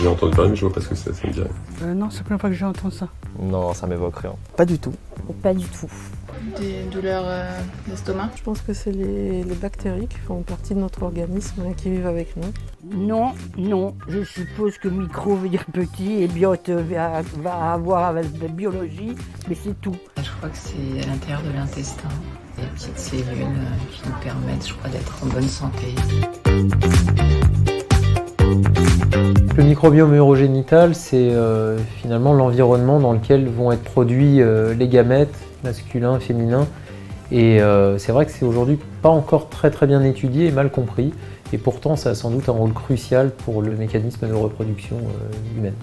J'ai entendu parler mais je vois pas ce que c'est, ça me dit rien. Non, c'est la première fois que j'ai entendu ça. Non, ça m'évoque rien. Pas du tout. Pas du tout. Des douleurs d'estomac. Je pense que c'est les bactéries qui font partie de notre organisme et qui vivent avec nous. Non. Je suppose que micro veut dire petit et biote va avoir avec la biologie, mais c'est tout. Je crois que c'est à l'intérieur de l'intestin. Des petites cellules qui nous permettent, je crois, d'être en bonne santé. Le microbiome urogénital, c'est finalement l'environnement dans lequel vont être produits les gamètes, masculins, féminins. Et c'est vrai que c'est aujourd'hui pas encore très bien étudié et mal compris. Et pourtant, ça a sans doute un rôle crucial pour le mécanisme de reproduction humaine.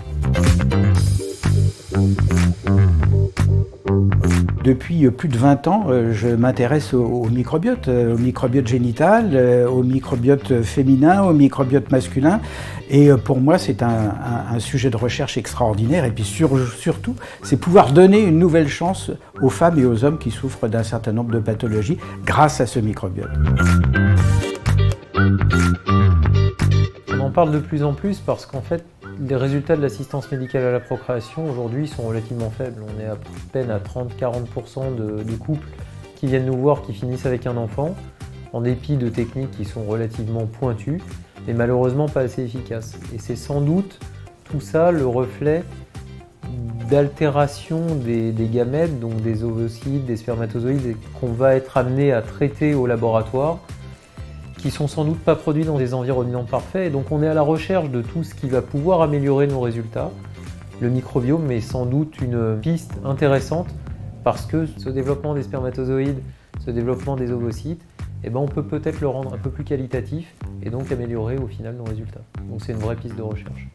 Depuis plus de 20 ans, je m'intéresse au microbiote génital, au microbiote féminin, au microbiote masculin. Et pour moi, c'est un sujet de recherche extraordinaire. Et puis surtout, c'est pouvoir donner une nouvelle chance aux femmes et aux hommes qui souffrent d'un certain nombre de pathologies grâce à ce microbiote. On en parle de plus en plus parce qu'en fait, les résultats de l'assistance médicale à la procréation aujourd'hui sont relativement faibles. On est à peine à 30-40% de couples qui viennent nous voir qui finissent avec un enfant, en dépit de techniques qui sont relativement pointues, mais malheureusement pas assez efficaces. Et c'est sans doute tout ça le reflet d'altération des gamètes, donc des ovocytes, des spermatozoïdes, qu'on va être amené à traiter au laboratoire, qui sont sans doute pas produits dans des environnements parfaits. Et donc on est à la recherche de tout ce qui va pouvoir améliorer nos résultats. Le microbiome est sans doute une piste intéressante parce que ce développement des spermatozoïdes, ce développement des ovocytes, on peut peut-être le rendre un peu plus qualitatif et donc améliorer au final nos résultats. Donc c'est une vraie piste de recherche.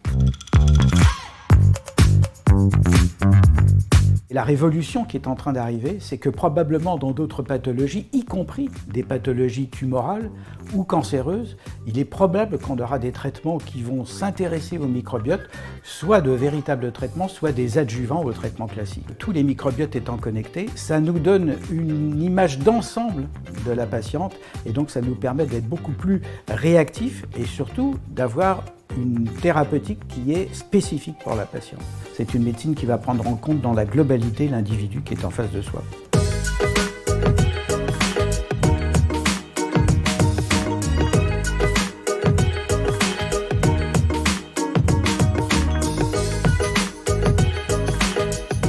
La révolution qui est en train d'arriver, c'est que probablement dans d'autres pathologies, y compris des pathologies tumorales ou cancéreuses, il est probable qu'on aura des traitements qui vont s'intéresser au microbiote, soit de véritables traitements, soit des adjuvants au traitement classique. Tous les microbiotes étant connectés, ça nous donne une image d'ensemble de la patiente et donc ça nous permet d'être beaucoup plus réactifs et surtout d'avoir une thérapeutique qui est spécifique pour la patiente. C'est une médecine qui va prendre en compte dans la globalité l'individu qui est en face de soi.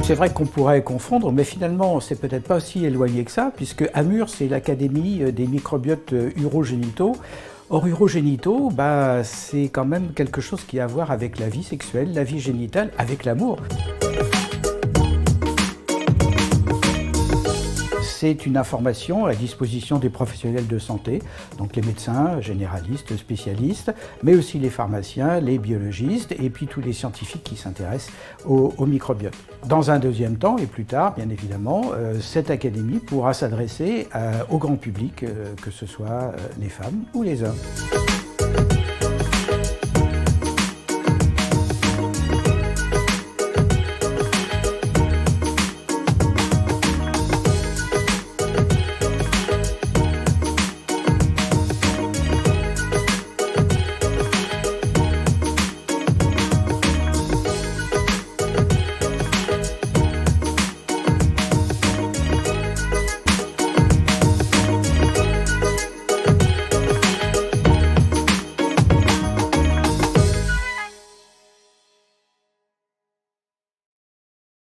C'est vrai qu'on pourrait confondre, mais finalement, c'est peut-être pas aussi éloigné que ça, puisque AMUR, c'est l'Académie des microbiotes urogénitaux. Or, urogénitaux, c'est quand même quelque chose qui a à voir avec la vie sexuelle, la vie génitale, avec l'amour. C'est une information à disposition des professionnels de santé, donc les médecins, généralistes, spécialistes, mais aussi les pharmaciens, les biologistes et puis tous les scientifiques qui s'intéressent au microbiote. Dans un deuxième temps et plus tard, bien évidemment, cette académie pourra s'adresser au grand public, que ce soit les femmes ou les hommes.